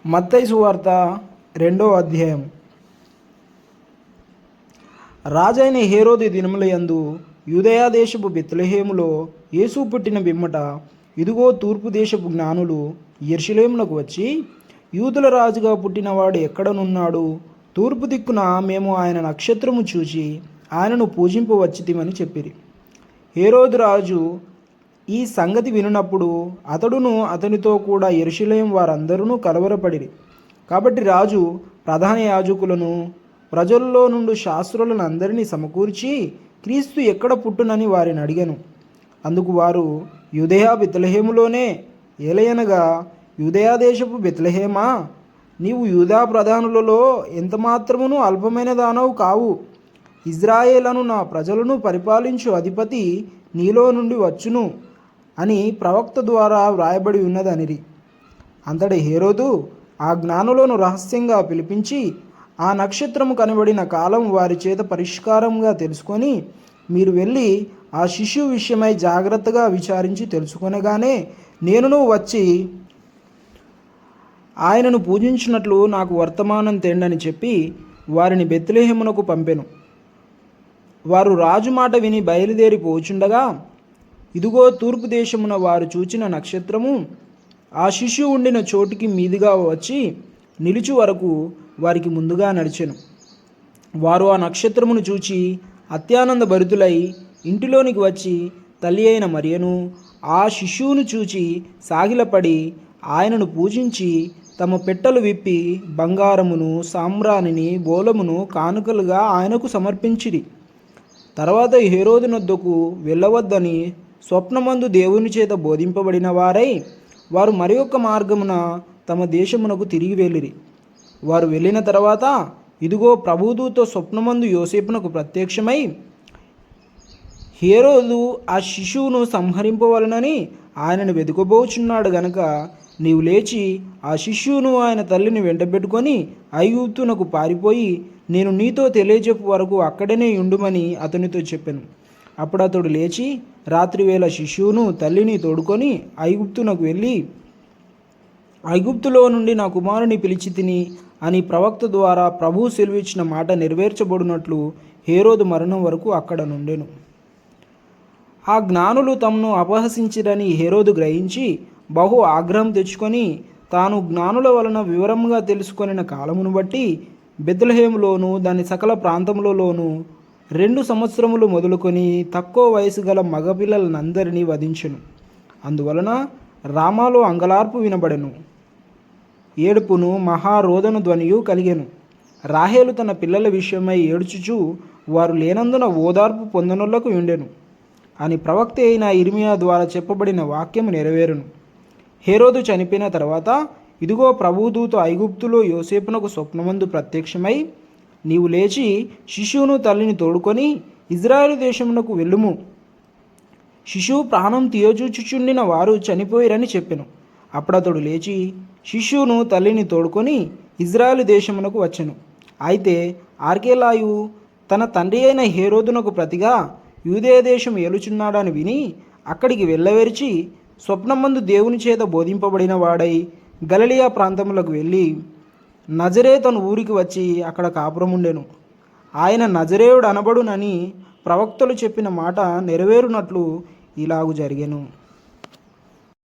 మత్తయి సువార్త 2వ అధ్యాయం. రాజైన హేరోదు దినములయందు యూదయా దేశపు బెత్లెహేములో యేసు పుట్టిన బిమ్మట ఇదిగో తూర్పు దేశపు జ్ఞానులు యెరూషలేమునకు వచ్చి, యూదుల రాజుగా పుట్టినవాడు ఎక్కడనున్నాడు? తూర్పు దిక్కున మేము ఆయన నక్షత్రము చూచి ఆయనను పూజింపవచ్చితిమని చెప్పిరి. హేరోదు రాజు ఈ సంగతి వినునప్పుడు అతడును అతనితో కూడా యెరూషలేము వారందరూ కలవరపడిరి. కాబట్టి రాజు ప్రధాన యాజకులను ప్రజల్లో నుండి శాస్త్రులను అందరినీ సమకూర్చి క్రీస్తు ఎక్కడ పుట్టునని వారిని అడిగాను. అందుకు వారు, యూదయా బెత్లెహేములోనే. ఏలయనగా, యూదయా దేశపు బెత్లెహేమా, నీవు యూదా ప్రధానులలో ఎంతమాత్రమును అల్పమైన దానవు కావు. ఇజ్రాయేలను నా ప్రజలను పరిపాలించు అధిపతి నీలో నుండి వచ్చును అని ప్రవక్త ద్వారా వ్రాయబడి ఉన్నదనిరి. అంతటి హేరోదు ఆ జ్ఞానులను రహస్యంగా పిలిపించి ఆ నక్షత్రము కనబడిన కాలం వారి చేత పరిష్కారంగా తెలుసుకొని, మీరు వెళ్ళి ఆ శిశువు విషయమై జాగ్రత్తగా విచారించి తెలుసుకొనగానే నేనును వచ్చి ఆయనను పూజించినట్లు నాకు వర్తమానం తేండని చెప్పి వారిని బెత్లెహేమునకు పంపెను. వారు రాజు మాట విని బయలుదేరి పోచుండగా, ఇదిగో తూర్పు దేశమున వారు చూచిన నక్షత్రము ఆ శిశువు ఉండిన చోటికి మీదుగా వచ్చి నిలుచు వరకు వారికి ముందుగా నడిచెను. వారు ఆ నక్షత్రమును చూచి అత్యానంద భరితులై ఇంటిలోనికి వచ్చి తల్లి అయిన మరియను ఆ శిశువును చూచి సాగిలపడి ఆయనను పూజించి తమ పెట్టెలు విప్పి బంగారమును, సామ్రాణిని, బోలమును కానుకలుగా ఆయనకు సమర్పించిరి. తర్వాత హేరోదు నొద్దకు వెళ్ళవద్దని స్వప్నమందు దేవుని చేత బోధింపబడిన వారై వారు మరి ఒక్క మార్గమున తమ దేశమునకు తిరిగి వెళ్ళిరి. వారు వెళ్ళిన తర్వాత ఇదిగో ప్రభుదూత స్వప్నమందు యోసేపునకు ప్రత్యక్షమై, హేరోదు ఆ శిశువును సంహరింపవలనని ఆయనను వెతుకబోచున్నాడు గనుక నీవు లేచి ఆ శిశువును ఆయన తల్లిని వెంటబెట్టుకొని ఐగుప్తునకు పారిపోయి నేను నీతో తెలియజెప్పు వరకు అక్కడనే ఉండుమని అతనితో చెప్పాను. అప్పుడు అతడు లేచి రాత్రివేళ శిశువును తల్లిని తోడుకొని ఐగుప్తునకు వెళ్ళి, ఐగుప్తులో నుండి నా కుమారుని పిలిచి తిని అని ప్రవక్త ద్వారా ప్రభువు సెలవిచ్చిన మాట నెరవేర్చబడినట్లు హేరోదు మరణం వరకు అక్కడ నుండెను. ఆ జ్ఞానులు తమను అపహసించిరని హేరోదు గ్రహించి బహు ఆగ్రహం తెచ్చుకొని తాను జ్ఞానుల వలన వివరంగా తెలుసుకొనిన కాలమును బట్టి బెత్లెహేములోను దాని సకల ప్రాంతములలోనూ 2 సంవత్సరములు మొదలుకొని తక్కువ వయసు గల మగపిల్లలందరినీ వధించెను. అందువలన రామాలో అంగలార్పు వినబడెను, ఏడుపును మహారోదన ధ్వనియు కలిగెను. రాహేలు తన పిల్లల విషయమై ఏడ్చుచు వారు లేనందున ఓదార్పు పొందనొల్లకు ఉండెను అని ప్రవక్త అయిన ఇర్మియా ద్వారా చెప్పబడిన వాక్యము నెరవేరును. హేరోదు చనిపోయిన తర్వాత ఇదిగో ప్రభుదూత ఐగుప్తులో యోసేపునకు స్వప్నమందు ప్రత్యక్షమై, నీవు లేచి శిశువును తల్లిని తోడుకొని ఇజ్రాయేలు దేశమునకు వెళ్ళుము. శిశువు ప్రాణం తీయచూచుచుండిన వారు చనిపోయిరని చెప్పెను. అప్పుడతడు లేచి శిశువును తల్లిని తోడుకొని ఇజ్రాయేలు దేశమునకు వచ్చెను. అయితే ఆర్కేలాయు తన తండ్రి అయిన హేరోదునకు ప్రతిగా యూదయ దేశం ఏలుచున్నాడని విని అక్కడికి వెళ్ళవెరిచి స్వప్నమందు దేవుని చేత బోధింపబడిన వాడై గలిలయ ప్రాంతములకు వెళ్ళి నజరేతను ఊరికి వచ్చి అక్కడ కాపురముండెను. ఆయన నజరేయుడు అనబడునని ప్రవక్తలు చెప్పిన మాట నెరవేరునట్లు ఇలాగు జరిగెను.